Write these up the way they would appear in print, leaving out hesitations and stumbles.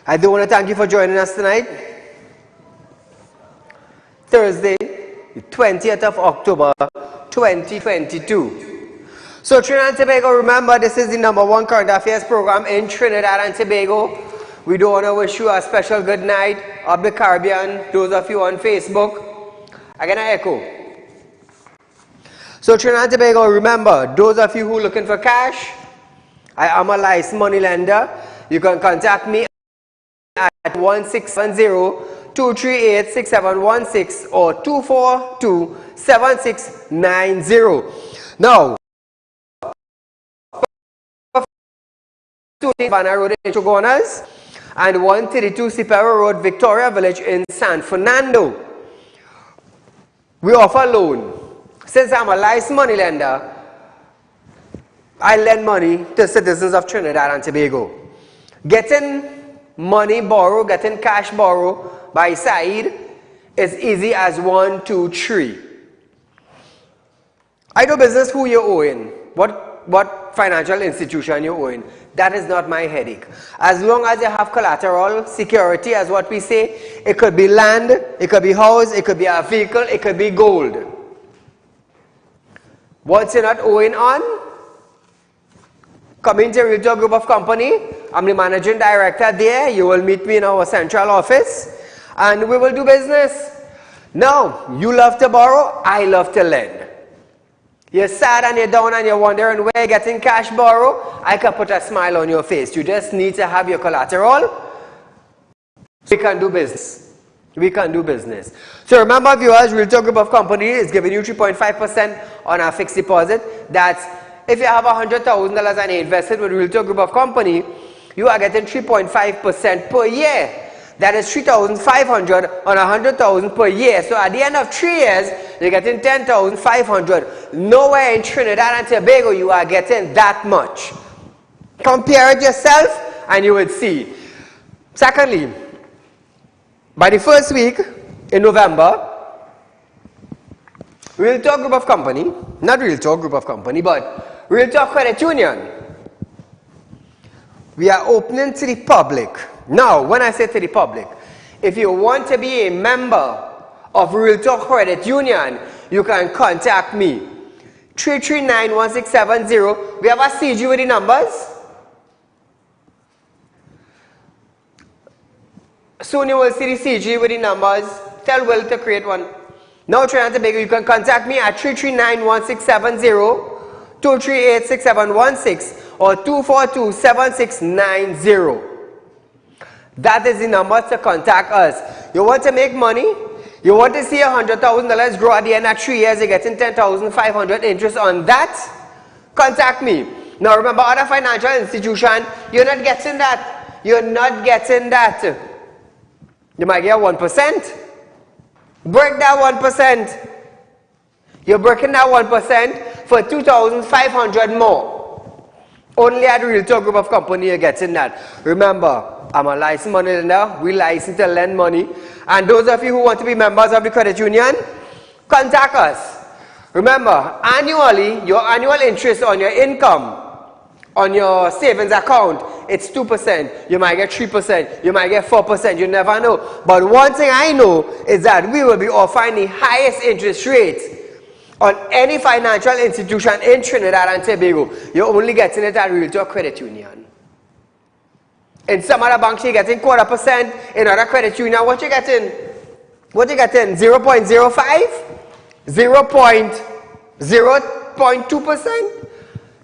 I do want to thank you for joining us tonight. Thursday, the 20th of October, 2022. So Trinidad and Tobago, remember this is the #1 current affairs program in Trinidad and Tobago. We do want to wish you a special good night of the Caribbean, those of you on Facebook. I'm going to echo. So Trinidad and Tobago, remember, those of you who are looking for cash, I am a licensed money lender. You can contact me at 1610-238-6716 or 242-7690. Now, Vanna Road in Chogonas and 132 Sipero Road, Victoria Village in San Fernando. We offer loan. Since I'm a licensed money lender, I lend money to citizens of Trinidad and Tobago. Getting money borrowed, getting cash borrowed by Saieed is easy as 1, 2, 3. I do business who you're owing, what financial institution you're owing. That is not my headache. As long as you have collateral, security as what we say, it could be land, it could be house, it could be a vehicle, it could be gold. Once you're not owing on, come into Realtalk Group of Company. I'm the managing director there. You will meet me in our central office and we will do business. Now, you love to borrow, I love to lend. You're sad and you're down and you're wondering where you're getting cash borrow, I can put a smile on your face. You just need to have your collateral. We can do business. We can do business. So remember, viewers, Realtalk Group of Company is giving you 3.5% on our fixed deposit. That's if you have $100,000 and you invested with Realtalk Group of Company, you are getting 3.5% per year. That is $3,500 on $100,000 per year. So at the end of 3 years, you're getting $10,500. Nowhere in Trinidad and Tobago you are getting that much. Compare it yourself and you would see. Secondly, by the first week in November, Realtalk Group of Company, not Realtalk Group of Company, but Realtalk Credit Union, we are opening to the public. Now, when I say to the public, if you want to be a member of Realtalk Credit Union, you can contact me. 339-1670. We have a CG with the numbers. Soon you will see the CG with the numbers. Tell Will to create one. Now, Trinidad and Tobago, you can contact me at 339-1670, 238-6716 or 242-7690. That is the number to contact us. You want to make money? You want to see $100,000 grow at the end of 3 years, you're getting $10,500 interest on that? Contact me. Now remember, other financial institution, you're not getting that. You're not getting that. You might get 1%. Break that 1%. You're breaking that 1% for $2,500 more. Only at Realtalk Group of Company you're getting that. Remember, I'm a licensed money lender. We license to lend money. And those of you who want to be members of the credit union, contact us. Remember, annually, your annual interest on your income, on your savings account, it's 2%. You might get 3%. You might get 4%. You never know. But one thing I know is that we will be offering the highest interest rate on any financial institution in Trinidad and Tobago. You're only getting it at Realtalk Credit Union. In some other banks, you're getting 0.25%. In other credit union, what you getting? What you getting? 0.05? 0.2%?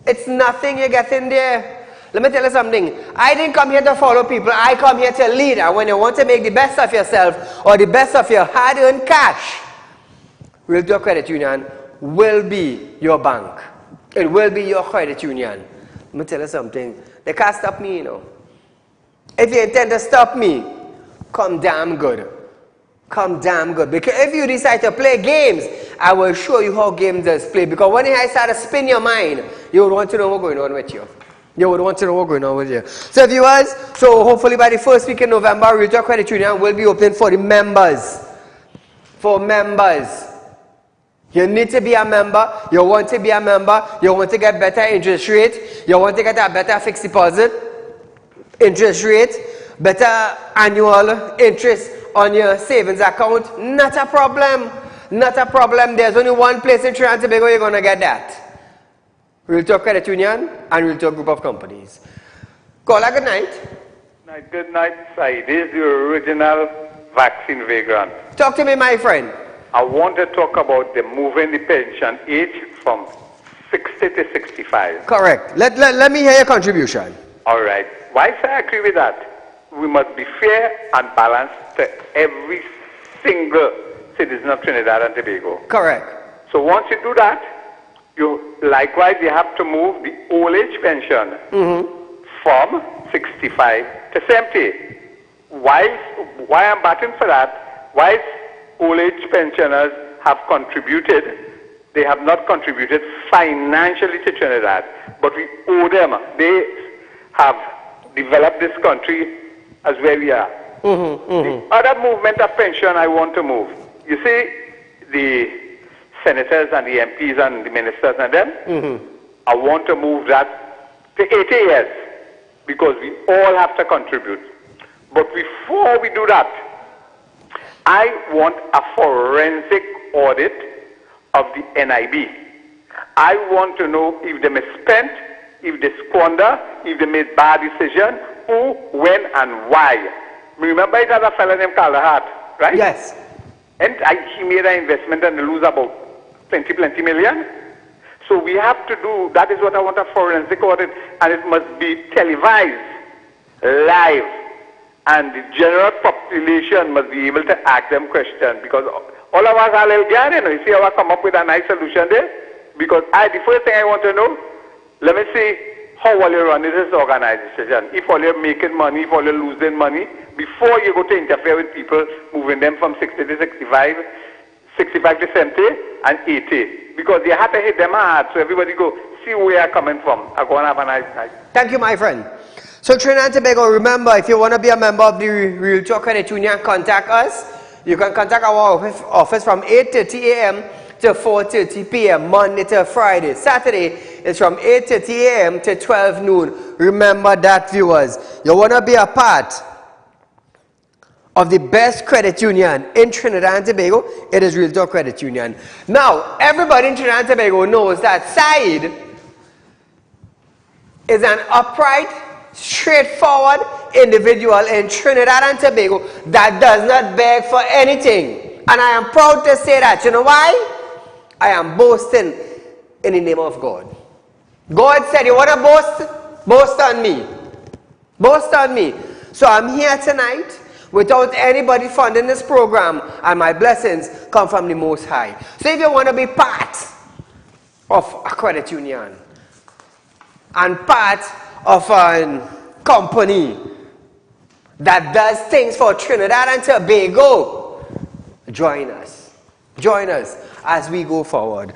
It's nothing you're getting there. Let me tell you something. I didn't come here to follow people. I come here to lead. And when you want to make the best of yourself or the best of your hard-earned cash, Realtalk Credit Union will be your bank. It will be your credit union. Let me tell you something. They can't stop me, you know. If you intend to stop me, come damn good. Come damn good. Because if you decide to play games, I will show you how games is played. Because when I start to spin your mind, you would want to know what's going on with you. You would want to know what's going on with you. So viewers, so hopefully by the first week in November, Realtalk Credit Union will be open for the members. For members. You need to be a member. You want to be a member. You want to get better interest rate. You want to get a better fixed deposit interest rate. better annual interest on your savings account, not a problem. Not a problem. There's only one place in Trinidad and Tobago you're going to get that. Real Talk Credit Union and Real Talk Group of Companies. Caller, good night. Good night, Saieed. This is the original vaccine vagrant. Talk to me, my friend. I want to talk about the moving the pension age from 60 to 65. Correct. Let me hear your contribution. All right. Why should I agree with that? We must be fair and balanced to every single citizen of Trinidad and Tobago. Correct. So once you do that, you have to move the old age pension from 65 to 70. Why I'm batting for that? Why old age pensioners have contributed? They have not contributed financially to Trinidad, but we owe them. They have developed this country as where we are. The other movement of pension I want to move. You see, the senators and the MPs and the ministers and them, I want to move that to 80 years because we all have to contribute. But before we do that, I want a forensic audit of the NIB. I want to know if they misspent, if they squander, if they made bad decisions, who, when, and why. Remember it had a fellow named Calderhart, right? Yes. And he made an investment and lose about 20 million. So we have to do, that is what I want, a forensic audit, and it must be televised, live. And the general population must be able to ask them questions because all of us are little guys, you see how I come up with a nice solution there? Because the first thing I want to know, let me see how all you run this organization. If all you're making money, if all you're losing money, before you go to interfere with people, moving them from 60 to 65, 65 to 70, and 80. Because you have to hit them hard so everybody go, see where you're coming from. I go and have a nice night. Thank you, my friend. So Trinidad and Tobago, remember, if you want to be a member of the Real Talk Credit Union, contact us. You can contact our office from 8:30 a.m. to 4:30 p.m. Monday to Friday. Saturday is from 8:30 a.m. to 12 noon. Remember that, viewers. You want to be a part of the best credit union in Trinidad and Tobago, it is Real Talk Credit Union. Now, everybody in Trinidad and Tobago knows that Saieed is an upright, straightforward individual in Trinidad and Tobago that does not beg for anything. And I am proud to say that. You know why? I am boasting in the name of God. God said, you want to boast? Boast on me. Boast on me. So I'm here tonight without anybody funding this program, and my blessings come from the Most High. So if you want to be part of a credit union and part of a company that does things for Trinidad and Tobago, join us. Join us as we go forward.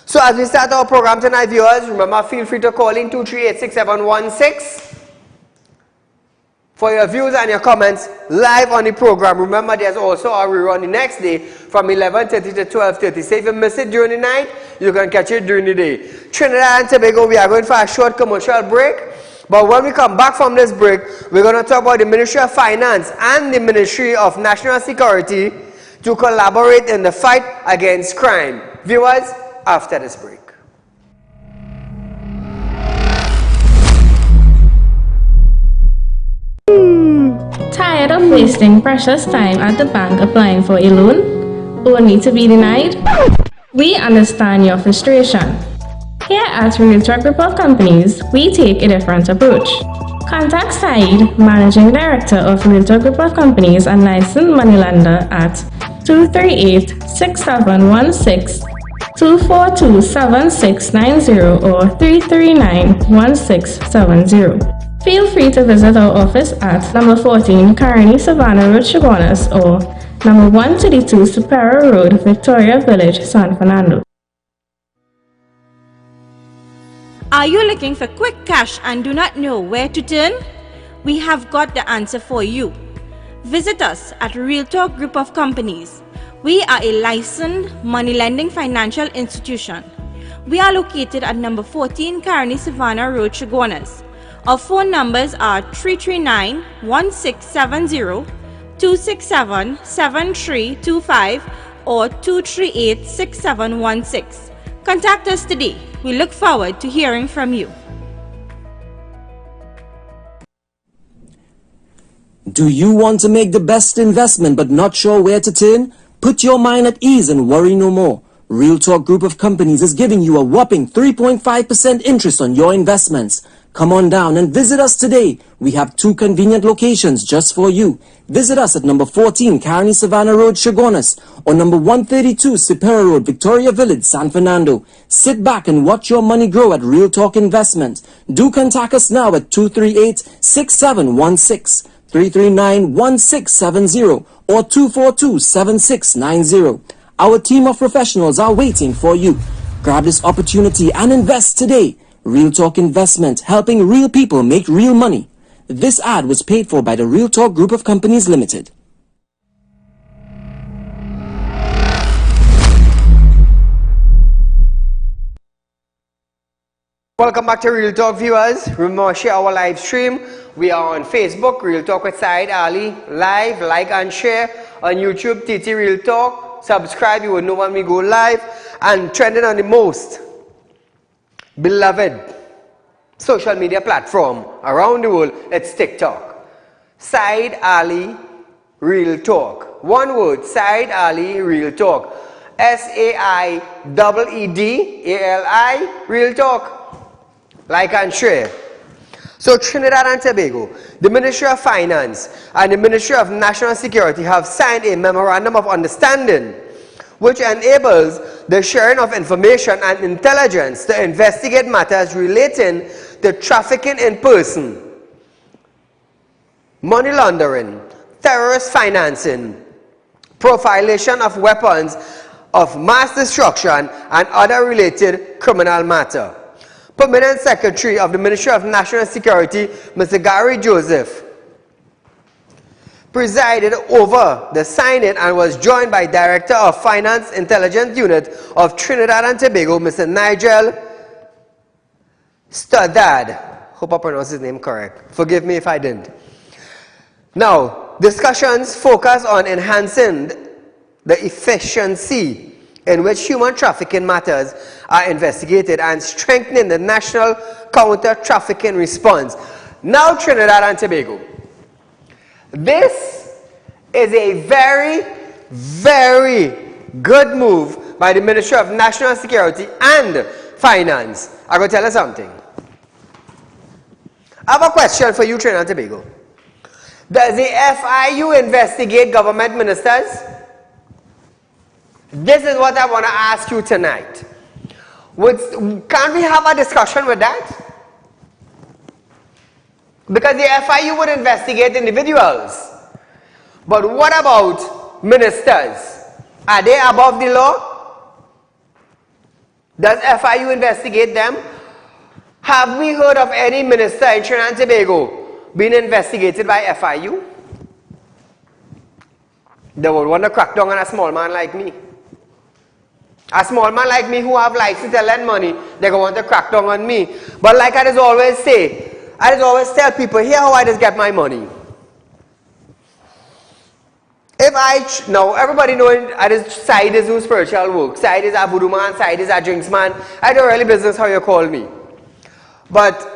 So as we start our program tonight, viewers, remember, feel free to call in 238-6716 for your views and your comments live on the program. Remember, there's also a rerun the next day from 11:30 to 12:30. So if you miss it during the night, you can catch it during the day. Trinidad and Tobago, we are going for a short commercial break. But when we come back from this break, we're going to talk about the Ministry of Finance and the Ministry of National Security to collaborate in the fight against crime. Viewers, after this break. Tired of wasting precious time at the bank applying for a loan, only to be denied? We understand your frustration. Here at Real Talk Group of Companies, we take a different approach. Contact Saieed, Managing Director of Real Talk Group of Companies and licensed moneylender at 238-6716, 242-7690 or 339-1670. Feel free to visit our office at number 14 Carney Savannah Road, Chaguanas, or number 132 Superior Road, Victoria Village, San Fernando. Are you looking for quick cash and do not know where to turn? We have got the answer for you. Visit us at Real Talk Group of Companies. We are a licensed money lending financial institution. We are located at number 14 Carney Savannah Road, Chaguanas. Our phone numbers are 339-1670, 267-7325 or 238-6716. Contact us today. We look forward to hearing from you. Do you want to make the best investment but not sure where to turn? Put your mind at ease and worry no more. Real Talk Group of Companies is giving you a whopping 3.5% interest on your investments. Come on down and visit us today. We have 2 convenient locations just for you. Visit us at number 14 Carney Savannah Road, Chagonas, or number 132 Superior Road, Victoria Village, San Fernando. Sit back and watch your money grow at Real Talk Investment. Do contact us now at 238-6716, 339-1670, or 242-7690. Our team of professionals are waiting for you. Grab this opportunity and invest today. Real Talk Investment, helping real people make real money. This ad was paid for by the Real Talk Group of Companies Limited. Welcome back to Real Talk, viewers. Remember, share our live stream. We are on Facebook, Real Talk with Saieed Ali, live, like and share. On YouTube, TT Real Talk. Subscribe, you will know when we go live. And trending on the most beloved social media platform around the world, it's TikTok. Saieed Ali Real Talk. One word, Saieed Ali Real Talk. SAIEEDALI Real Talk. Like and share. So Trinidad and Tobago, the Ministry of Finance and the Ministry of National Security have signed a memorandum of understanding which enables the sharing of information and intelligence to investigate matters relating to trafficking in person, money laundering, terrorist financing, profilation of weapons of mass destruction, and other related criminal matter. Permanent Secretary of the Ministry of National Security, Mr. Gary Joseph, presided over the signing and was joined by Director of Finance Intelligence Unit of Trinidad and Tobago, Mr. Nigel Studad. Hope I pronounced his name correct. Forgive me if I didn't. Now, discussions focus on enhancing the efficiency in which human trafficking matters are investigated and strengthening the national counter-trafficking response. Now, Trinidad and Tobago. This is a very, very good move by the Ministry of National Security and Finance. I'm going to tell you something. I have a question for you, Trinidad and Tobago. Does the FIU investigate government ministers? This is what I want to ask you tonight. Can't we have a discussion with that? Because the FIU would investigate individuals. But what about ministers? Are they above the law? Does FIU investigate them? Have we heard of any minister in Trinidad and Tobago being investigated by FIU? They would want to crack down on a small man like me. A small man like me who have license to lend money, they're going to want to crack down on me. But like I just always say, I just always tell people, here how I just get my money. Now everybody knowing I just Saieed is do spiritual work. Saieed is a voodoo man, Saieed is a drinks man. I don't really business how you call me. But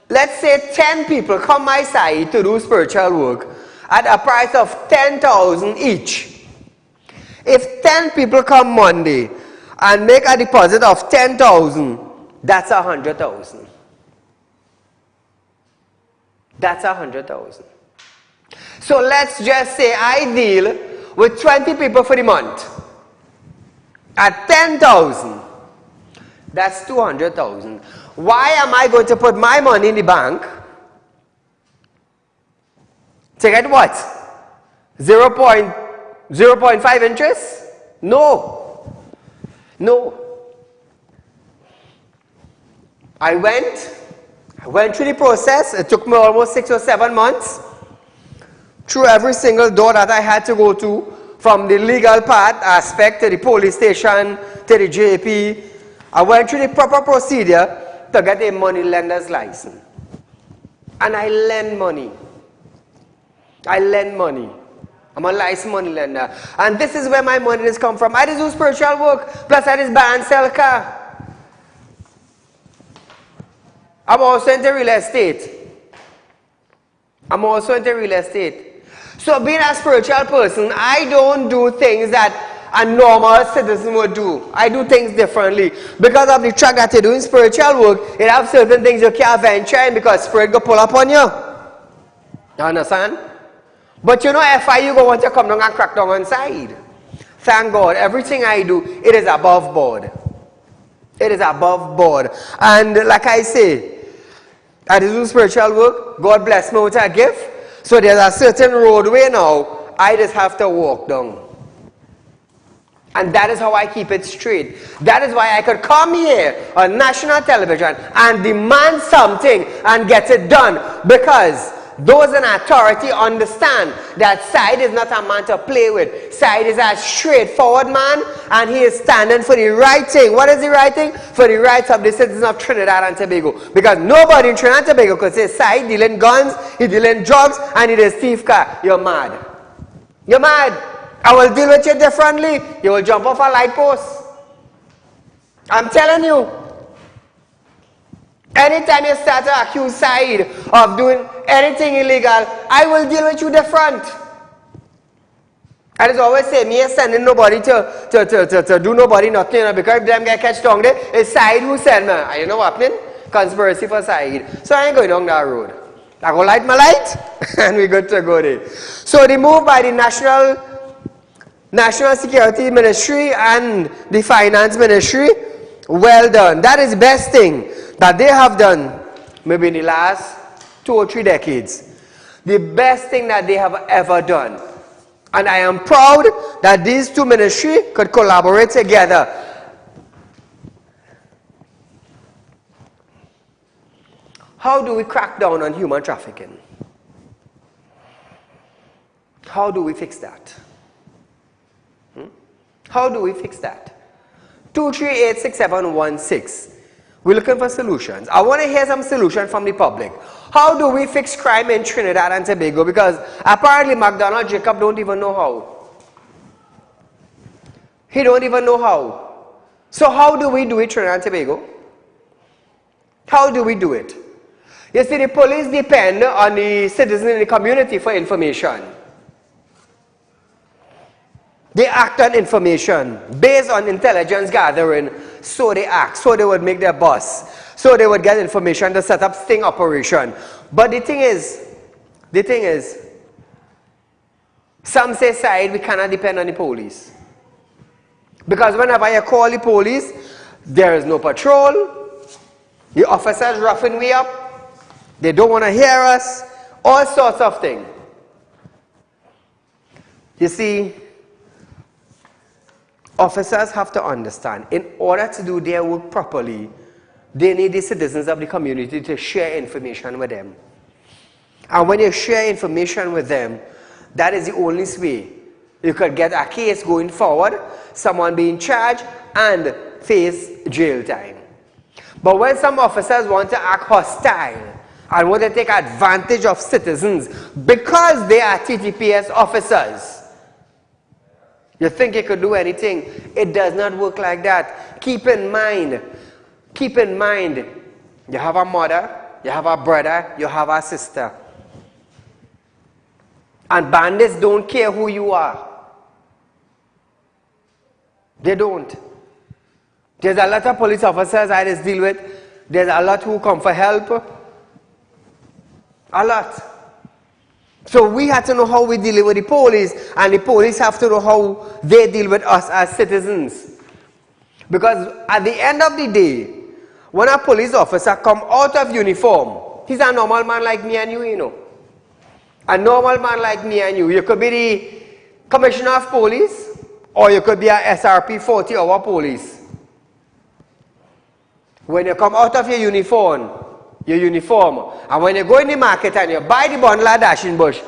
let's say 10 people come my side to do spiritual work at a price of 10,000 each. If 10 people come Monday and make a deposit of 10,000, that's 100,000. That's 100,000. So let's just say I deal with 20 people for the month at 10,000. That's 200,000. Why am I going to put my money in the bank to get what? 0.5 interest? No. No. I went through the process. It took me almost 6 or 7 months. Through every single door that I had to go to, from the legal part aspect to the police station to the JP. I went through the proper procedure to get a money lender's license. And I lend money. I lend money. I'm a licensed money lender. And this is where my money has come from. I just do spiritual work. Plus I just buy and sell car. I'm also into real estate. So being a spiritual person, I don't do things that a normal citizen would do. I do things differently. Because of the track that you're doing spiritual work, it have certain things you can't venture in because spirit go pull up on you. You understand? But you know, FIU go want to come down and crack down on side. Thank God, everything I do, it is above board. It is above board. And like I say, I do spiritual work. God bless me with a gift. So there's a certain roadway now, I just have to walk down. And that is how I keep it straight. That is why I could come here on national television and demand something and get it done. Because those in authority understand that Saieed is not a man to play with. Saieed is a straightforward man and he is standing for the right thing. What is the right thing? For the rights of the citizens of Trinidad and Tobago. Because nobody in Trinidad and Tobago could say Saieed dealing guns, he dealing drugs, and he is thief car. You're mad. You're mad. I will deal with you differently. You will jump off a light post. I'm telling you. Anytime you start to accuse Saieed of doing anything illegal, I will deal with you different. I just always say, me ain't sending nobody to do nobody nothing, because if them get catch down there, it's Saieed who send me. And you know what happening? Conspiracy for Saieed. So I ain't going down that road. I go light my light, and we good to go there. So the move by the National Security Ministry and the Finance Ministry, well done. That is the best thing that they have done maybe in the last 2 or 3 decades. The best thing that they have ever done. And I am proud that these two ministries could collaborate together. How do we crack down on human trafficking? How do we fix that? How do we fix that? 2386716. We're looking for solutions. I want to hear some solutions from the public. How do we fix crime in Trinidad and Tobago? Because apparently McDonald Jacob don't even know how. He don't even know how. So how do we do it, Trinidad and Tobago? How do we do it? You see, the police depend on the citizens in the community for information. They act on information based on intelligence gathering. So they act, so they would make their bus, so they would get information to set up sting operation. But the thing is, some say, Saieed, we cannot depend on the police. Because whenever you call the police, there is no patrol, the officers roughing we up, they don't want to hear us, all sorts of things. You see, officers have to understand, in order to do their work properly, they need the citizens of the community to share information with them. And when you share information with them, that is the only way you could get a case going forward, someone being charged and face jail time. But when some officers want to act hostile and want to take advantage of citizens because they are TTPS officers, you think you could do anything? It does not work like that. Keep in mind, you have a mother, you have a brother, you have a sister. And bandits don't care who you are. They don't. There's a lot of police officers I just deal with. There's a lot who come for help. A lot. So we have to know how we deal with the police, and the police have to know how they deal with us as citizens. Because at the end of the day, when a police officer comes out of uniform, he's a normal man like me and you know. A normal man like me and you. You could be the commissioner of police, or you could be a SRP 40-hour police. When you come out of your uniform, and when you go in the market and you buy the bundle of dashing bush,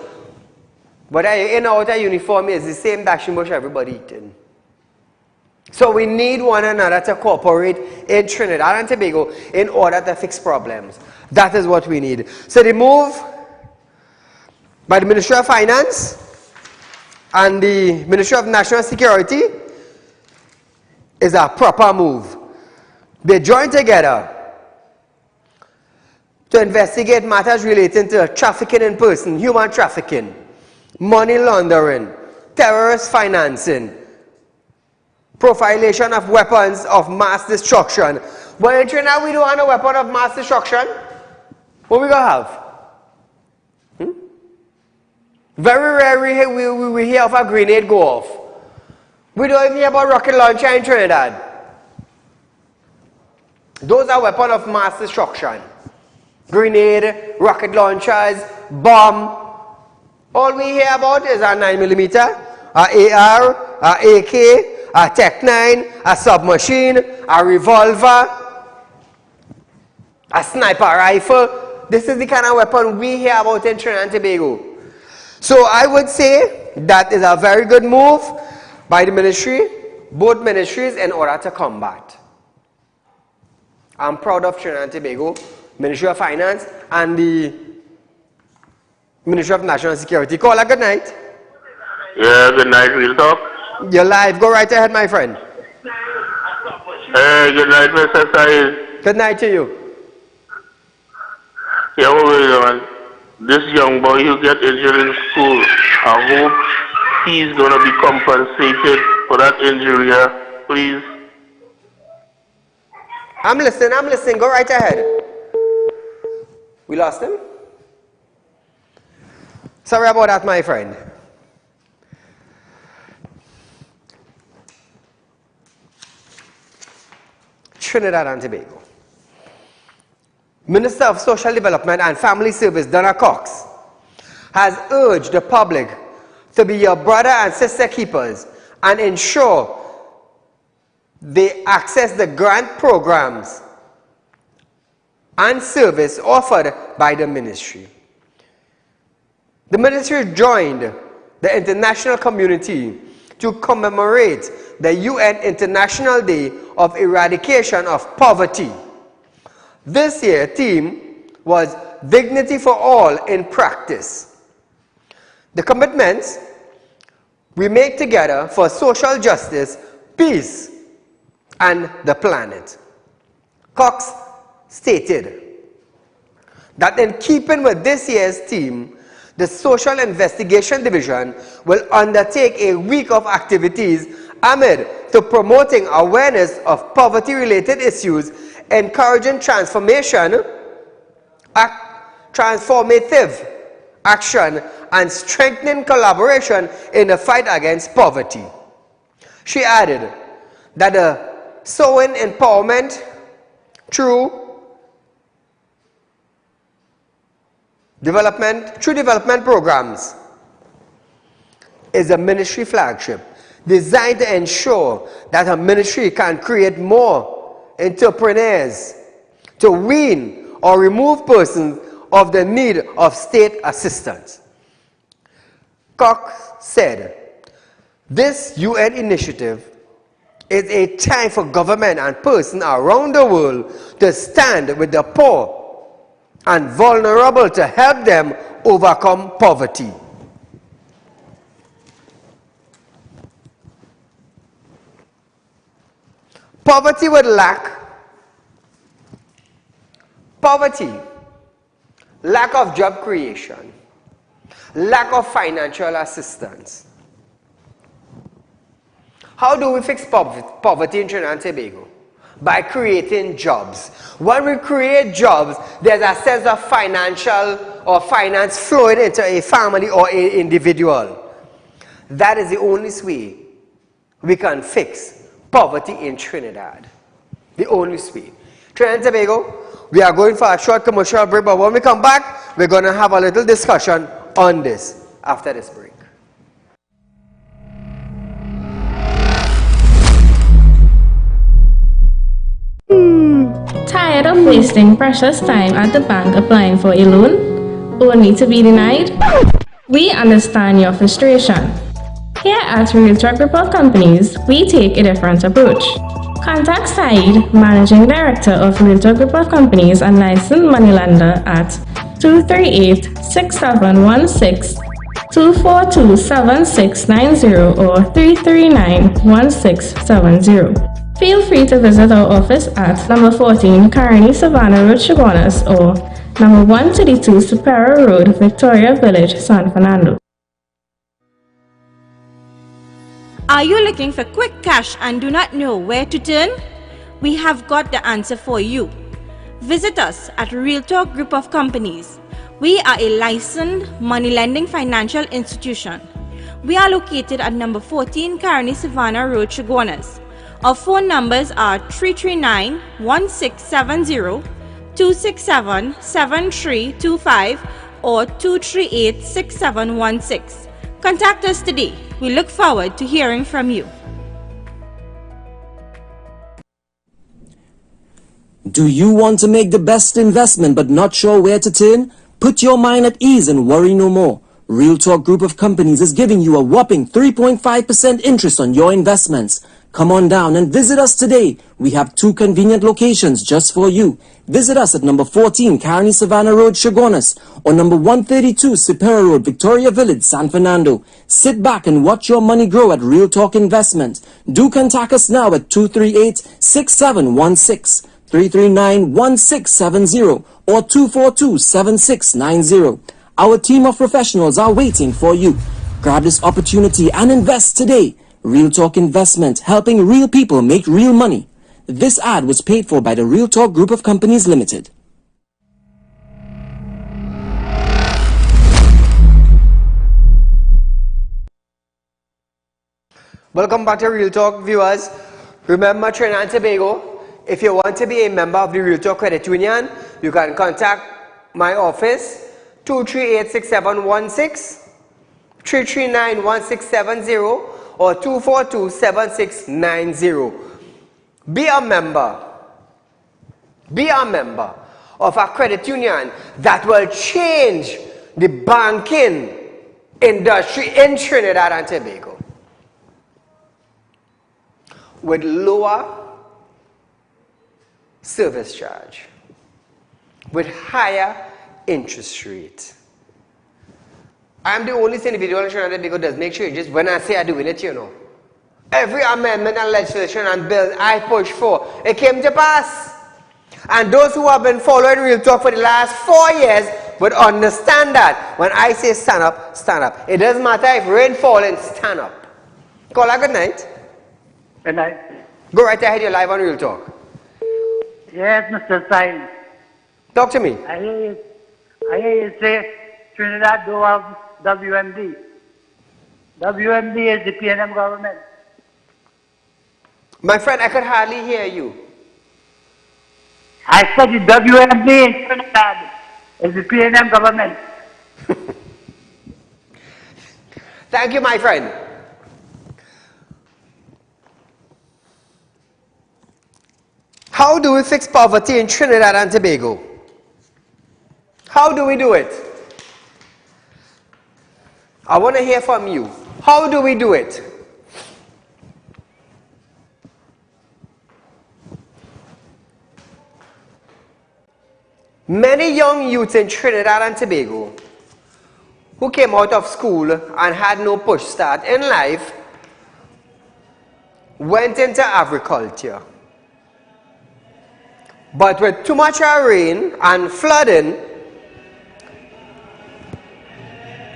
whether you're in or out of uniform, it's the same dashing bush everybody eating. So we need one another to cooperate in Trinidad and Tobago in order to fix problems. That is what we need. So the move by the Ministry of Finance and the Ministry of National Security is a proper move. They join together to investigate matters relating to trafficking in person, human trafficking, money laundering, terrorist financing, profilation of weapons of mass destruction. But in Trinidad, we don't have a weapon of mass destruction. What we gonna have? Very rarely we hear of a grenade go off. We don't even hear about rocket launcher in Trinidad. Those are weapons of mass destruction. Grenade, rocket launchers, bomb. All we hear about is a 9mm, a AR, a AK, a Tech-9, a submachine, a revolver, a sniper rifle. This is the kind of weapon we hear about in Trinidad and Tobago. So I would say that is a very good move by the ministry, both ministries, in order to combat. I'm proud of Trinidad and Tobago, Ministry of Finance and the Ministry of National Security. Caller, good night. Yeah, good night, Real Talk. You're live. Go right ahead, my friend. Hey, good night, Mr. Saieed. Good night to you. Yeah, what we doing? This young boy who get injured in school, I hope he's going to be compensated for that injury, yeah? Please. I'm listening. Go right ahead. We lost him? Sorry about that, my friend. Trinidad and Tobago. Minister of Social Development and Family Service, Donna Cox, has urged the public to be your brother and sister keepers and ensure they access the grant programs and service offered by the ministry. The ministry joined the international community to commemorate the UN International Day of Eradication of Poverty. This year's theme was Dignity for All in Practice. The commitments we make together for social justice, peace, and the planet. Cox stated that in keeping with this year's theme, the Social Investigation Division will undertake a week of activities amid to promoting awareness of poverty-related issues, encouraging transformative action, and strengthening collaboration in the fight against poverty. She added that the sowing empowerment through development programs is a ministry flagship designed to ensure that a ministry can create more entrepreneurs to wean or remove persons of the need of state assistance. Cox said, this UN initiative is a time for government and persons around the world to stand with the poor and vulnerable to help them overcome poverty. Poverty, lack of job creation, lack of financial assistance. How do we fix poverty in Trinidad and Tobago? By creating jobs. When we create jobs, there's a sense of financial or finance flowing into a family or an individual. That is the only way we can fix poverty in Trinidad. The only way. Trinidad and Tobago, we are going for a short commercial break, but when we come back, we're going to have a little discussion on this after this break. Tired of wasting precious time at the bank applying for a loan, only to be denied? We understand your frustration. Here at Realtalk Group of Companies, we take a different approach. Contact Saieed, Managing Director of Realtalk Group of Companies and licensed moneylender at 238-6716, 242-7690 or 339-1670. Feel free to visit our office at number 14 Carney Savannah Road, Chaguanas or number 132 Superior Road, Victoria Village, San Fernando. Are you looking for quick cash and do not know where to turn? We have got the answer for you. Visit us at Realtalk Group of Companies. We are a licensed money lending financial institution. We are located at number 14 Carney Savannah Road, Chaguanas. Our phone numbers are 339-1670, 267-7325 or 238-6716. Contact us today. We look forward to hearing from you. Do you want to make the best investment but not sure where to turn? Put your mind at ease and worry no more. Realtalk Group of Companies is giving you a whopping 3.5% interest on your investments. Come on down and visit us today. We have 2 convenient locations just for you. Visit us at number 14 Carney Savannah Road, Chaguanas or number 132 Superior Road, Victoria Village, San Fernando. Sit back and watch your money grow at Realtalk Investment. Do contact us now at 238-6716, 339-1670 or 242-7690. Our team of professionals are waiting for you. Grab this opportunity and invest today. Realtalk Investment, helping real people make real money. This ad was paid for by the Realtalk Group of Companies Limited. Welcome back to Realtalk, viewers. Remember Trinidad and Tobago, if you want to be a member of the Realtalk Credit Union, you can contact my office 238-6716, 339-1670 or 242-7690. Be a member of a credit union that will change the banking industry in Trinidad and Tobago with lower service charge, with higher interest rate. I am the only individual in Trinidad and Tobago that does make changes when I say I'm doing it, you know. Every amendment and legislation and bill I push for, it came to pass. And those who have been following Realtalk for the last 4 years would understand that when I say stand up, stand up. It doesn't matter if rain falling, stand up. Caller, good night. Good night. Go right ahead, you're live on Realtalk. Yes, Mr. Said. Talk to me. I hear you say Trinidad do have WMD. WMD is the PNM government. My friend, I could hardly hear you. I said the WMD in Trinidad is the PNM government. Thank you, my friend. How do we fix poverty in Trinidad and Tobago? How do we do it? I want to hear from you. How do we do it? Many young youths in Trinidad and Tobago who came out of school and had no push start in life went into agriculture. But with too much rain and flooding,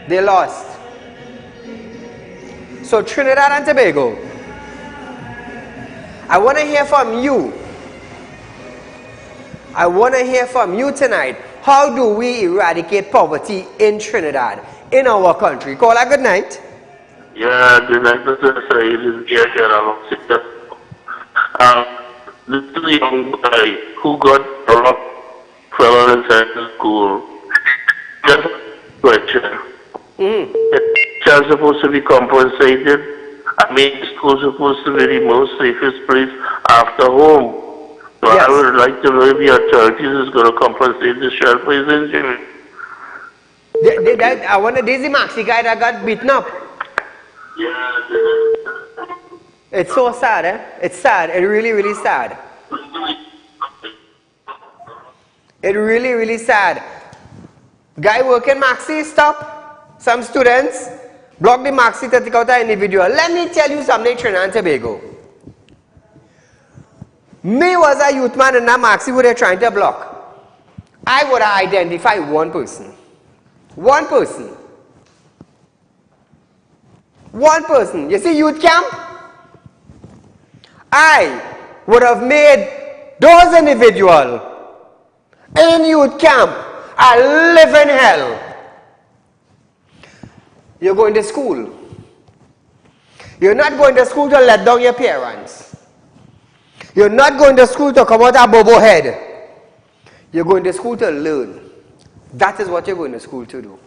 they lost. So Trinidad and Tobago, I want to hear from you. I want to hear from you tonight. How do we eradicate poverty in Trinidad, in our country? Caller, good night. Yeah, good night, Mr. Said. Is here this is a young guy who got robbed, fell inside the school. Just a question. The child supposed to be compensated. I mean, the school supposed to be the most safest place after home. So yes. I would like to know if the authorities is going to compensate the child for his injury. I want the Daisy Maxi guy that got beaten up. It's so sad, eh? It's sad. It's really, really sad. It's really, really sad. Guy working maxi, stop. Some students block the maxi to take out an individual. Let me tell you something, Trinidad and Tobago. Me was a youth man in that maxi who they're trying to block. I would have identified one person. One person. One person. You see youth camp? I would have made those individuals in youth camp a living hell. You're going to school. You're not going to school to let down your parents. You're not going to school to come out a bobo head. You're going to school to learn. That is what you're going to school to do.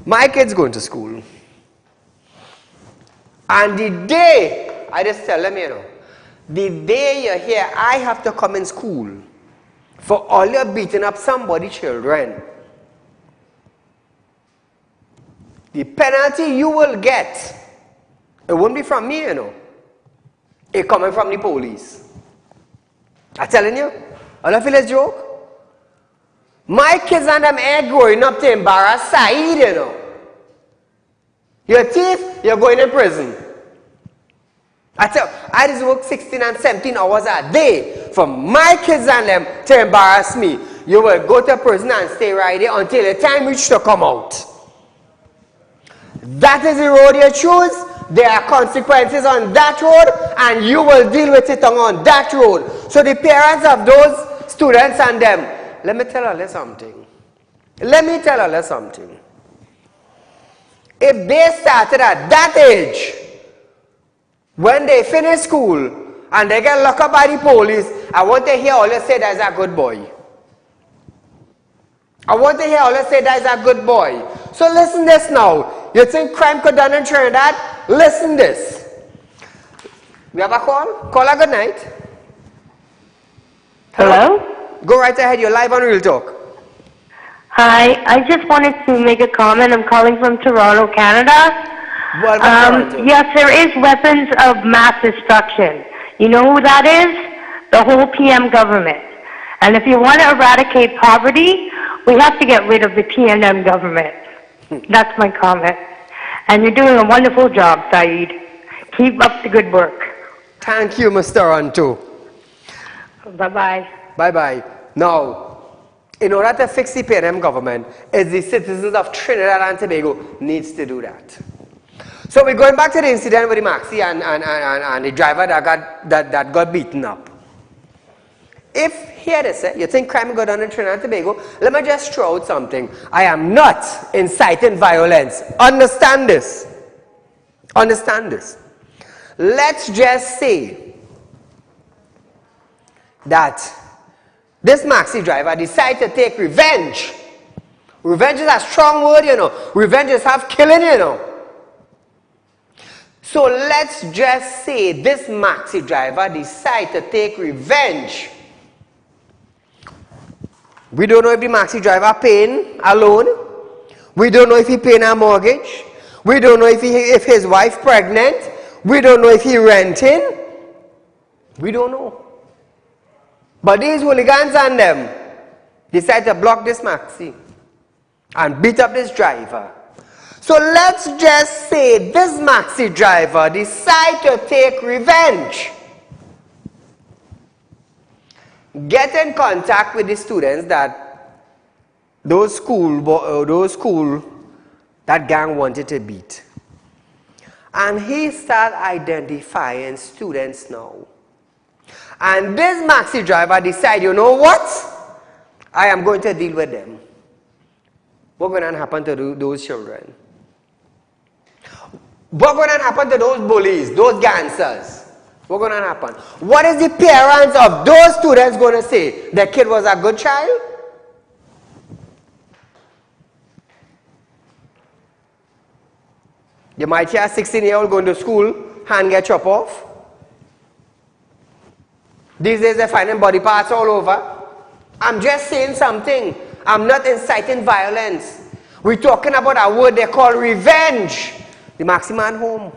My kid's going to school. And the day, I just tell them, you know, the day you're here, I have to come in school for all you're beating up somebody's children. The penalty you will get, it won't be from me, you know. It's coming from the police. I'm telling you, all I feel is joke. My kids and them ain't growing up to embarrass Saieed, you know. You're a thief, you're going in prison. I tell you, I just work 16 and 17 hours a day for my kids and them to embarrass me. You will go to prison and stay right there until the time reaches to come out. That is the road you choose. There are consequences on that road, and you will deal with it on that road. So the parents of those students and them, let me tell you something. Let me tell you something. If they started at that age, when they finish school and they get locked up by the police, I want to hear all you say that's a good boy. I want to hear all you say that's a good boy. So listen this now. You think crime could done in Trinidad? Listen this. We have a call? Call a good night. Hello? Go right ahead. You're live on Real Talk. Hi, I just wanted to make a comment. I'm calling from Toronto, Canada. Toronto. Yes, there is weapons of mass destruction. You know who that is? The whole PM government. And if you want to eradicate poverty, we have to get rid of the PNM government. That's my comment. And you're doing a wonderful job, Saeed. Keep up the good work. Thank you, Mr. Toronto. Bye-bye. Bye-bye. Now, in order to fix the PNM government, is the citizens of Trinidad and Tobago needs to do that. So we're going back to the incident with the maxi and the driver that got beaten up. If, hear this, you think crime got done in Trinidad and Tobago, let me just throw out something. I am not inciting violence. Understand this. Understand this. Let's just say that this maxi driver decided to take revenge. Revenge is a strong word, you know. Revenge is half killing, you know. So let's just say this maxi driver decided to take revenge. We don't know if the maxi driver paying a loan. We don't know if he paying a mortgage. We don't know if his wife pregnant. We don't know if he renting. We don't know. But these hooligans and them decide to block this maxi and beat up this driver. So let's just say this maxi driver decide to take revenge. Get in contact with the students that those school that gang wanted to beat. And he start identifying students now. And this maxi driver decide, you know what? I am going to deal with them. What's going to happen to those children? What's going to happen to those bullies, those gangsters? What's going to happen? What is the parents of those students going to say? The kid was a good child? You might hear a 16-year-old going to school, hand get chopped off. These days they're finding body parts all over. I'm just saying something. I'm not inciting violence. We're talking about a word they call revenge. The Maxi man home.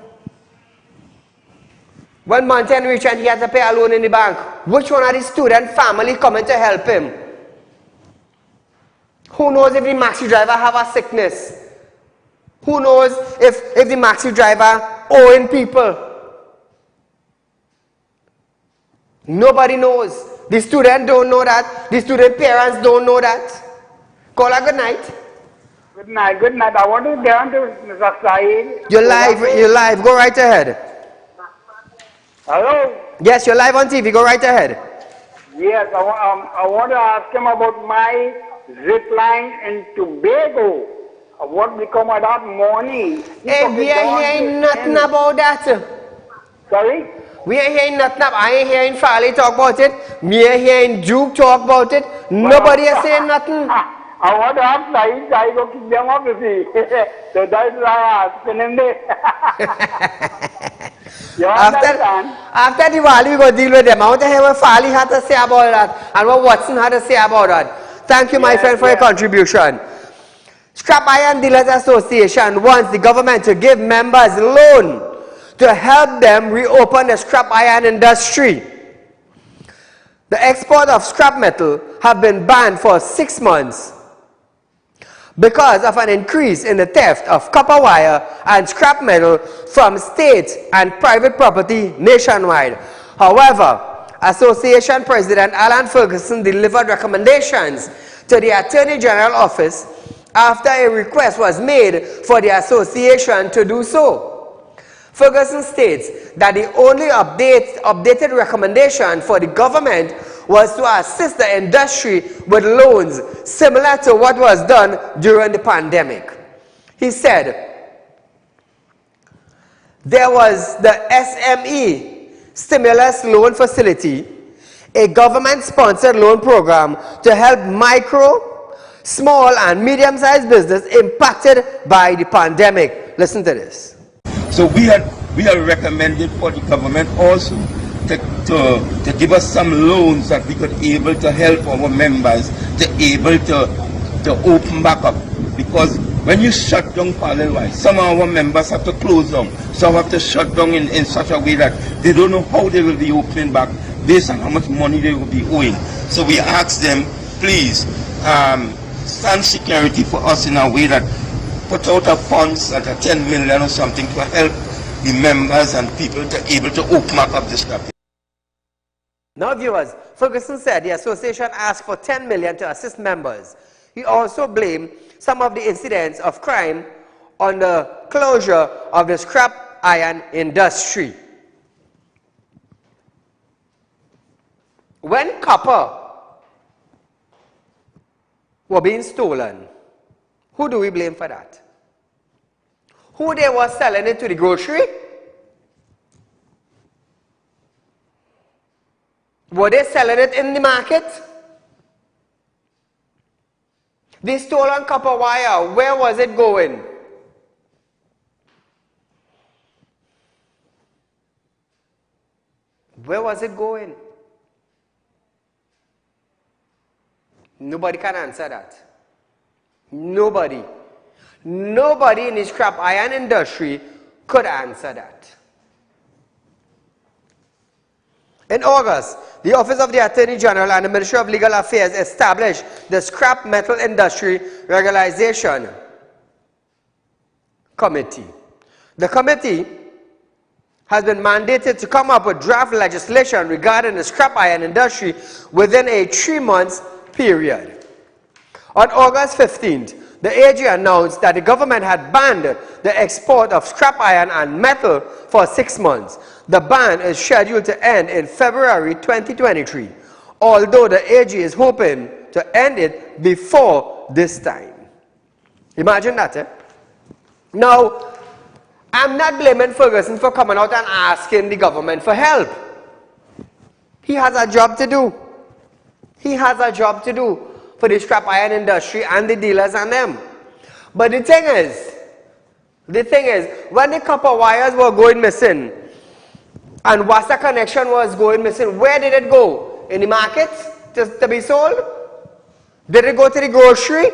When month end reached and he had to pay a loan in the bank, which one of the student family coming to help him? Who knows if the Maxi driver have a sickness? Who knows if the Maxi driver owing people? Nobody knows. The student don't know that. The student parents don't know that. Call her good night. Good night, good night. I want to get on to Mr. Saeed. You're live. Go right ahead. Hello? Yes, you're live on TV. Go right ahead. Yes, I want to ask him about my zip line in Tobago. What become of that money? Hey, we ain't hearing nothing about that. Sorry? We ain't hearing nothing. I ain't hearing Farley talk about it. Me ain't hearing Duke talk about it. Nobody is saying nothing. I want to ask Saeed, I go keep them up, you see. So that's why I'm asking him there. You understand? After Diwali, we go deal with them. I want to hear what Farley had to say about that and what Watson had to say about that. Thank you, my friend, for your contribution. Scrap Iron Dealers Association wants the government to give members loan to help them reopen the scrap iron industry. The export of scrap metal have been banned for 6 months because of an increase in the theft of copper wire and scrap metal from state and private property nationwide. However, Association President Alan Ferguson delivered recommendations to the Attorney General Office after a request was made for the association to do so. Ferguson states that the only updated recommendation for the government was to assist the industry with loans similar to what was done during the pandemic. He said, there was the SME Stimulus Loan Facility, a government-sponsored loan program to help micro, small and medium-sized business impacted by the pandemic. Listen to this. So we are recommended for the government also to give us some loans that we could able to help our members to able to open back up. Because when you shut down parallel-wise, some of our members have to close down. Some have to shut down in such a way that they don't know how they will be opening back based on how much money they will be owing. So we ask them, please, stand security for us in a way that put out a funds at a 10 million or something to help the members and people to able to open up the scrap. Now viewers, Ferguson said the association asked for 10 million to assist members. He also blamed some of the incidents of crime on the closure of the scrap iron industry. When copper were being stolen, who do we blame for that? Who they were selling it to the grocery? Were they selling it in the market? The stolen copper wire, where was it going? Where was it going? Nobody can answer that. Nobody. Nobody in the scrap iron industry could answer that. In August, the Office of the Attorney General and the Ministry of Legal Affairs established the Scrap Metal Industry Regularization Committee. The committee has been mandated to come up with draft legislation regarding the scrap iron industry within a 3-month period. On August 15th, the AG announced that the government had banned the export of scrap iron and metal for 6 months. The ban is scheduled to end in February 2023, although the AG is hoping to end it before this time. Imagine that, eh? Now, I'm not blaming Ferguson for coming out and asking the government for help. He has a job to do. He has a job to do for the scrap iron industry and the dealers and them. But the thing is, when the copper wires were going missing and Wasa connection was going missing, where did it go? In the market to be sold? Did it go to the grocery?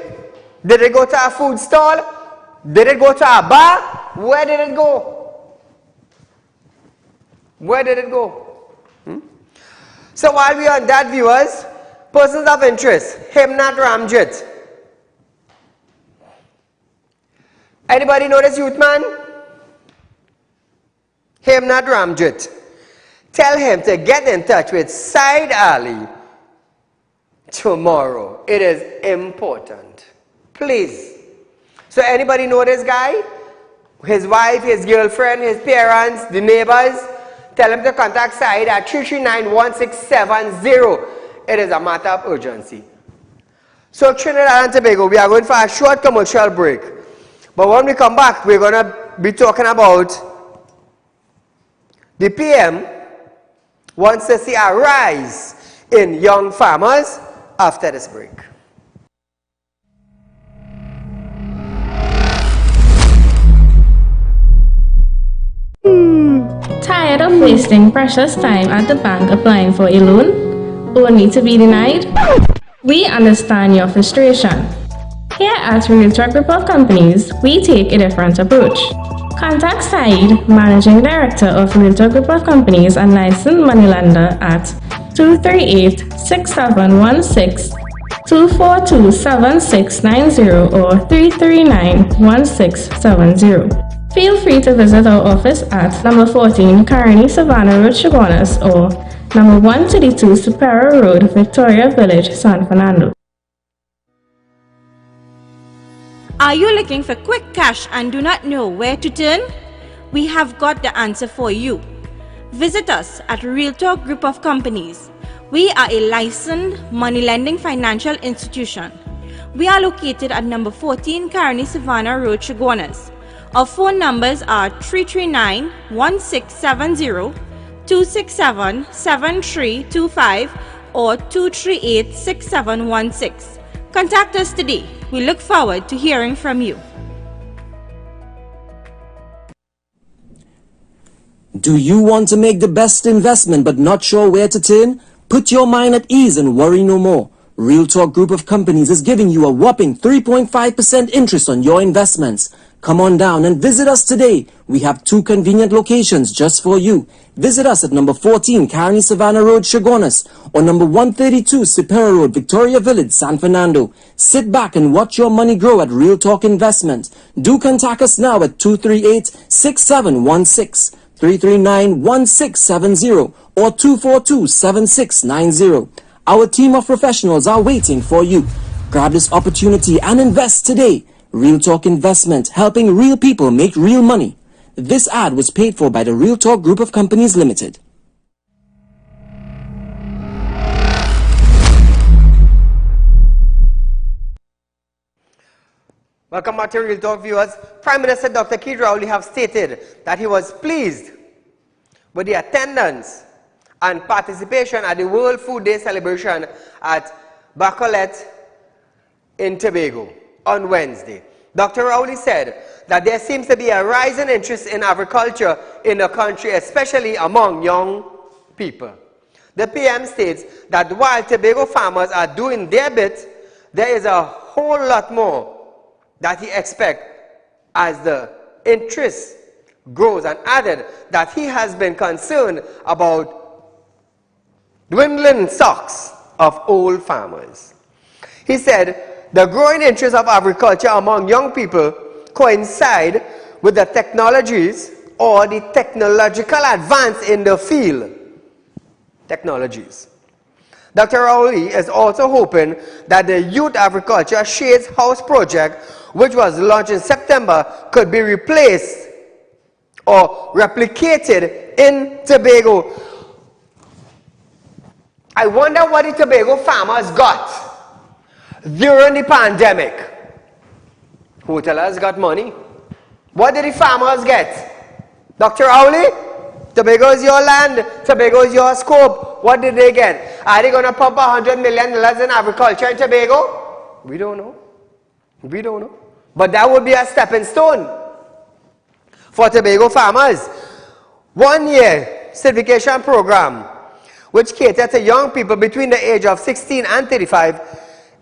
Did it go to a food stall? Did it go to a bar? Where did it go? Where did it go? So while we are on that, viewers, persons of interest, Himnat Ramjit. Anybody know this youth man? Himnat Ramjit. Tell him to get in touch with Saieed Ali tomorrow. It is important. Please. So anybody know this guy? His wife, his girlfriend, his parents, the neighbors? Tell him to contact Saieed at 339-1670. It is a matter of urgency. So Trinidad and Tobago, we are going for a short commercial break. But when we come back, we're going to be talking about the PM wants to see a rise in young farmers after this break. Tired of wasting precious time at the bank applying for a loan, only to be denied? We understand your frustration. Here at Realtalk Group of Companies, we take a different approach. Contact Saieed, Managing Director of Realtalk Group of Companies and licensed moneylender at 238-6716, 242-7690 or 339-1670. Feel free to visit our office at number 14 Carney Savannah Road, Chaguanas, or number 132 Superior Road, Victoria Village, San Fernando. Are you looking for quick cash and do not know where to turn? We have got the answer for you. Visit us at Realtalk Group of Companies. We are a licensed money lending financial institution. We are located at number 14 Carney Savannah Road, Chaguanas. Our phone numbers are 339-1670, 267-7325 or 238-6716. Contact us today. We look forward to hearing from you. Do you want to make the best investment but not sure where to turn? Put your mind at ease and worry no more. Realtalk Group of Companies is giving you a whopping 3.5% interest on your investments. Come on down and visit us today. We have 2 convenient locations just for you. Visit us at number 14 Carney Savannah Road, Chaguanas, or number 132 Superior Road, Victoria Village, San Fernando. Sit back and watch your money grow at Realtalk Investment. Do contact us now at 238-6716, 339-1670, or 242-7690. Our team of professionals are waiting for you. Grab this opportunity and invest today. Realtalk Investment, helping real people make real money. This ad was paid for by the Realtalk Group of Companies Limited. Welcome back to Realtalk, viewers. Prime Minister Dr. Saieed Ali have stated that he was pleased with the attendance and participation at the World Food Day celebration at Bacolet in Tobago on Wednesday. Dr. Ali said that there seems to be a rise in interest in agriculture in the country, especially among young people. The PM states that while Tobago farmers are doing their bit, there is a whole lot more that he expects as the interest grows, and added that he has been concerned about dwindling stocks of old farmers. He said the growing interest of agriculture among young people coincide with the technologies or the technological advance in the field. Technologies. Dr. Ali is also hoping that the Youth Agriculture Shades House project, which was launched in September, could be replaced or replicated in Tobago. I wonder what the Tobago farmers got during the pandemic. Hoteliers got money. What did the farmers get? Dr. Ali, Tobago is your land, Tobago is your scope. What did they get? Are they going to pump $100 million in agriculture in Tobago? We don't know. We don't know. But that would be a stepping stone for Tobago farmers. 1 year certification program, which caters to young people between the age of 16 and 35,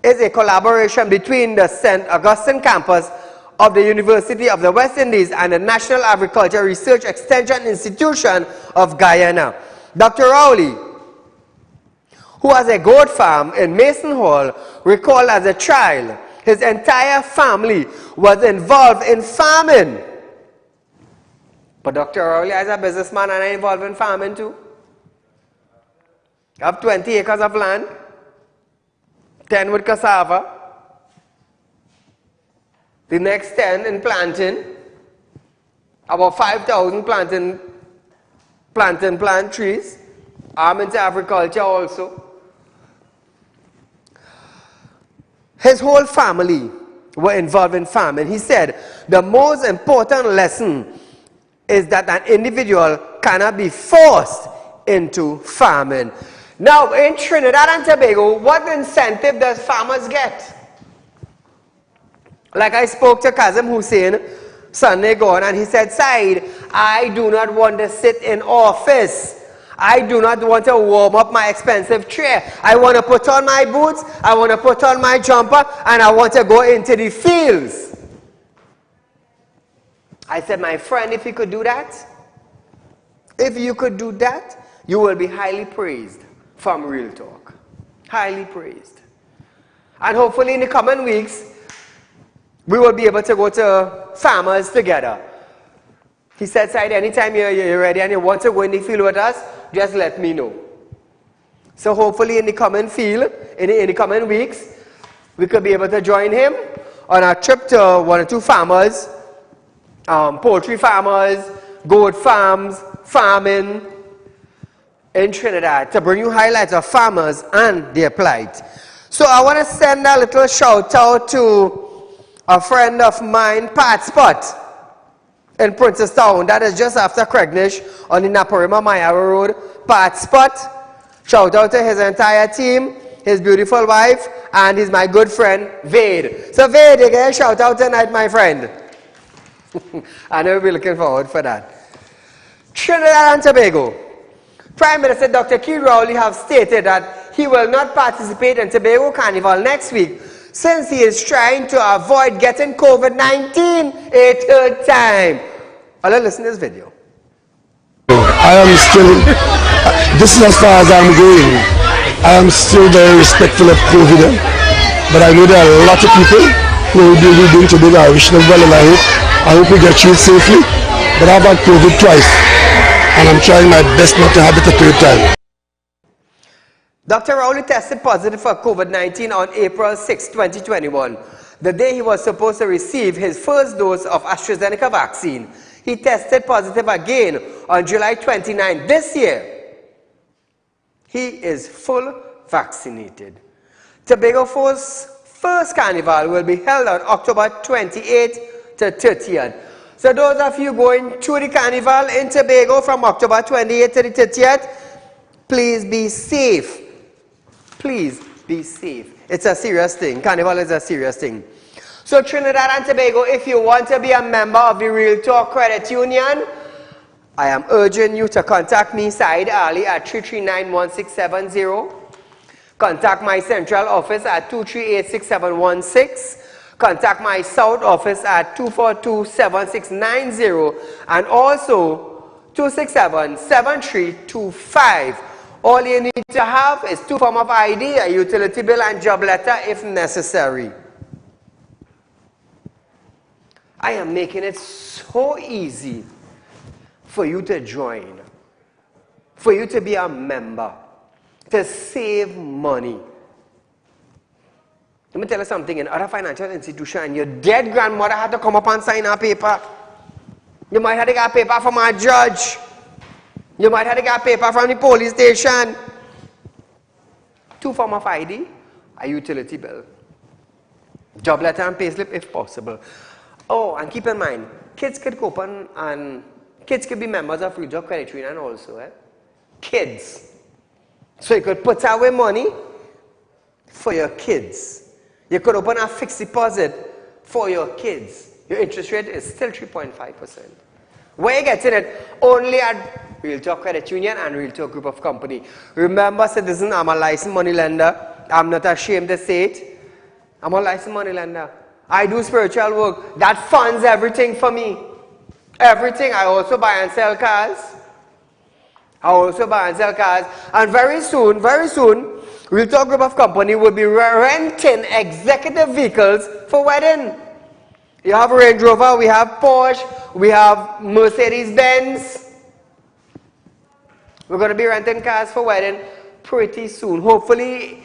is a collaboration between the St. Augustine campus of the University of the West Indies and the National Agriculture Research Extension Institution of Guyana. Dr. Rowley, who has a goat farm in Mason Hall, recalled as a child his entire family was involved in farming. But Dr. Rowley, as a businessman, and involved in farming too. I have 20 acres of land, 10 with cassava, the next 10 in planting, about 5,000 plant trees. I'm into agriculture also. His whole family were involved in farming. He said, the most important lesson is that an individual cannot be forced into farming. Now, in Trinidad and Tobago, what incentive does farmers get? Like I spoke to Kazim Hussein Sunday gone, and he said, Saeed, I do not want to sit in office. I do not want to warm up my expensive chair. I want to put on my boots, I want to put on my jumper, and I want to go into the fields. I said, my friend, if you could do that, you will be highly praised from Real Talk. Highly praised. And hopefully in the coming weeks, we will be able to go to farmers together. He said, Saeed, anytime you're ready and you want to go in the field with us, just let me know. So hopefully in the coming field, in the coming weeks, we could be able to join him on a trip to one or two farmers, poultry farmers, goat farms, farming in Trinidad, to bring you highlights of farmers and their plight. So I want to send a little shout out to a friend of mine, Pat Spot, in Princestown. That is just after Craignish on the Naparima Mayara Road. Pat Spot, shout out to his entire team, his beautiful wife, and he's my good friend, Vade. So Vade, you get a shout out tonight, my friend. I know we'll be looking forward for that. Trinidad and Tobago. Prime Minister Dr. Keith Rowley has stated that he will not participate in Tobago Carnival next week, since he is trying to avoid getting COVID-19 a third time. Let's listen to this video. I am still, this is as far as I'm going. I am still very respectful of COVID, but I know there are a lot of people who will be doing Tobago. I wish them well, and I hope we get through it safely. But I've had COVID twice, and I'm trying my best not to have it a third time. Dr. Rowley tested positive for COVID-19 on April 6, 2021, the day he was supposed to receive his first dose of AstraZeneca vaccine. He tested positive again on July 29 this year. He is full vaccinated. Tobago's first carnival will be held on October 28th to 30th. So those of you going to the carnival in Tobago from October 28th to the 30th, please be safe. Please be safe. It's a serious thing. Carnival is a serious thing. So Trinidad and Tobago, if you want to be a member of the Real Talk Credit Union, I am urging you to contact me, Saieed Ali, at 339-1670. Contact my central office at 238-6716. Contact my south office at 242-7690. And also 267-7325. All you need to have is 2 forms of ID, a utility bill, and job letter if necessary. I am making it so easy for you to join, for you to be a member, to save money. Let me tell you something. In other financial institutions, your dead grandmother had to come up and sign a paper. You might have to get a paper from a judge. You might have to get a paper from the police station. 2 forms of ID, a utility bill, job letter and payslip if possible. Oh, and keep in mind, kids could open and kids could be members of Real Talk Credit Union also. Kids. So you could put away money for your kids. You could open a fixed deposit for your kids. Your interest rate is still 3.5%. Where you getting it? Only at Real Talk Credit Union and Real Talk Group of Company. Remember, citizen, I'm a licensed money lender. I'm not ashamed to say it. I'm a licensed money lender. I do spiritual work. That funds everything for me. Everything. I also buy and sell cars. And very soon, Real Talk Group of Company will be renting executive vehicles for wedding. You have Range Rover, we have Porsche, we have Mercedes-Benz. We're going to be renting cars for wedding pretty soon. Hopefully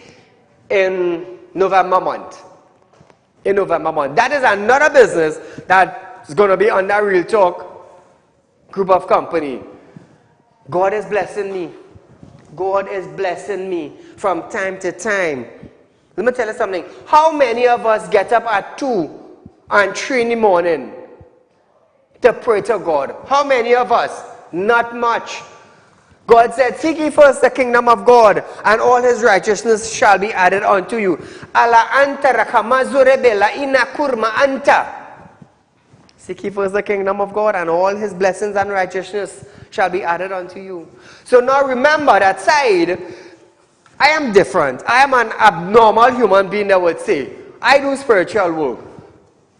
in November month. That is another business that is going to be under Real Talk Group of Company. God is blessing me. God is blessing me from time to time. Let me tell you something. How many of us get up at 2 and 3 in the morning to pray to God? How many of us? Not much. God said, seek ye first the kingdom of God, and all his righteousness shall be added unto you. Ala anta rakamazure ina kurma anta. Seek ye first the kingdom of God, and all his blessings and righteousness shall be added unto you. So now remember that side, I am different. I am an abnormal human being that would say, I do spiritual work.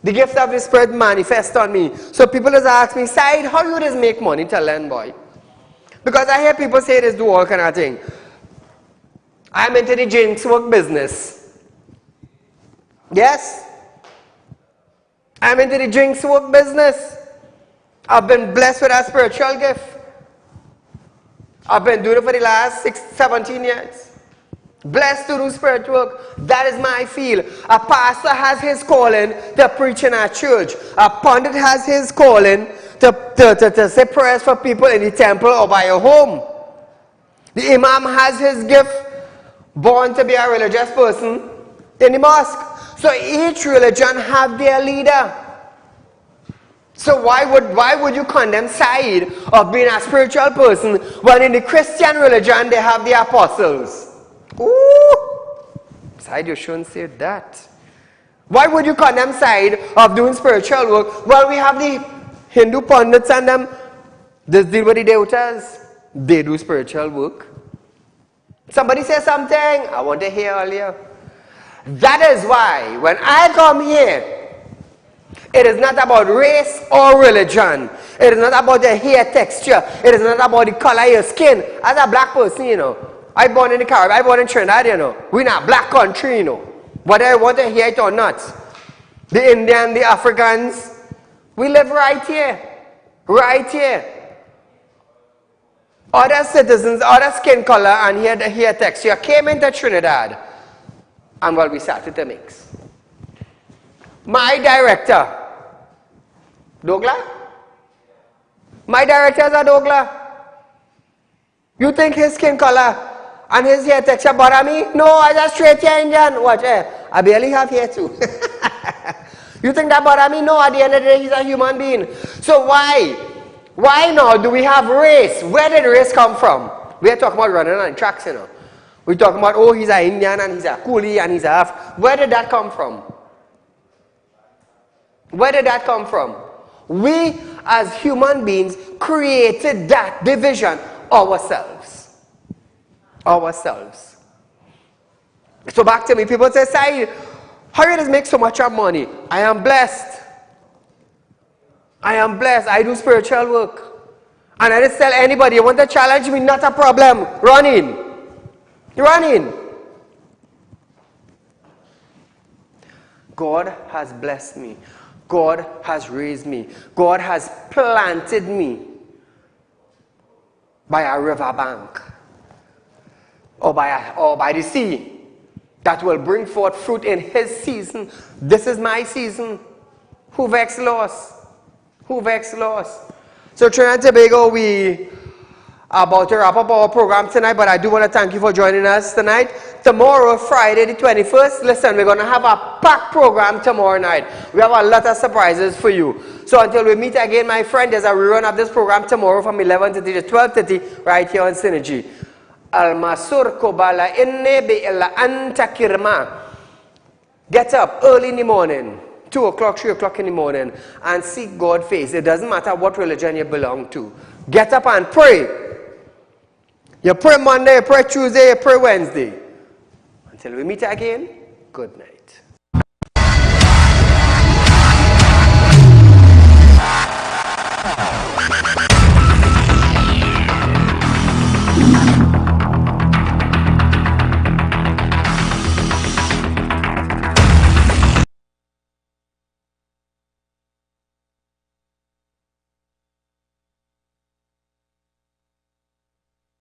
The gift of the Spirit manifests on me. So people just ask me, Said, how you just make money to learn, boy? Because I hear people say this, do all kind of thing. I'm into the jinx work business. Yes? I'm into the jinx work business. I've been blessed with a spiritual gift. I've been doing it for the last 17 years. Blessed to do spiritual work. That is my field. A pastor has his calling to preach in our church. A pundit has his calling to say prayers for people in the temple or by your home. The imam has his gift, born to be a religious person in the mosque. So each religion have their leader. So why would you condemn Said of being a spiritual person when in the Christian religion they have the apostles? Ooh! Said, you shouldn't say that. Why would you condemn Said of doing spiritual work? Well, we have the Hindu pundits and them. This deal with the devatas. They do spiritual work. Somebody say something. I want to hear earlier. That is why when I come here, it is not about race or religion. It is not about the hair texture. It is not about the color of your skin. As a black person, you know, I born in the Caribbean, I born in Trinidad, you know. We're not black country, you know. Whether I want to hear it or not. The Indian, the Africans, we live right here. Right here. Other citizens, other skin color and hair texture came into Trinidad. And well, we started to mix. My director, Douglas? My director is a Douglas. You think his skin color and his hair texture bother me? No, I just straight hair Indian. Watch, I barely have hair too. You think that bother me? No, at the end of the day, he's a human being. So why? Why now do we have race? Where did race come from? We are talking about running on tracks, you know. We're talking about, oh, he's an Indian and he's a coolie and he's a Where did that come from? Where did that come from? We as human beings created that division ourselves. Ourselves. So back to me, people say, Said, how you just make so much money? I am blessed. I am blessed. I do spiritual work. And I just tell anybody, you want to challenge me, not a problem. Run in. Run in. God has blessed me. God has raised me. God has planted me by a river bank or by the sea that will bring forth fruit in his season. This is my season. Who vex loss? Who vex loss? So Trinidad and Tobago, we are about to wrap up our program tonight, but I do want to thank you for joining us tonight. Tomorrow, Friday the 21st, listen, we're going to have a packed program tomorrow night. We have a lot of surprises for you. So until we meet again, my friend, there's a rerun of this program tomorrow from 11:30 to 12:30 right here on Synergy. Al-Masur Kobala Inne Be'ela Anta Kirma. Get up early in the morning, 2 o'clock, 3 o'clock in the morning, and seek God's face. It doesn't matter what religion you belong to. Get up and pray. You pray Monday, you pray Tuesday, you pray Wednesday. Until we meet again, good night.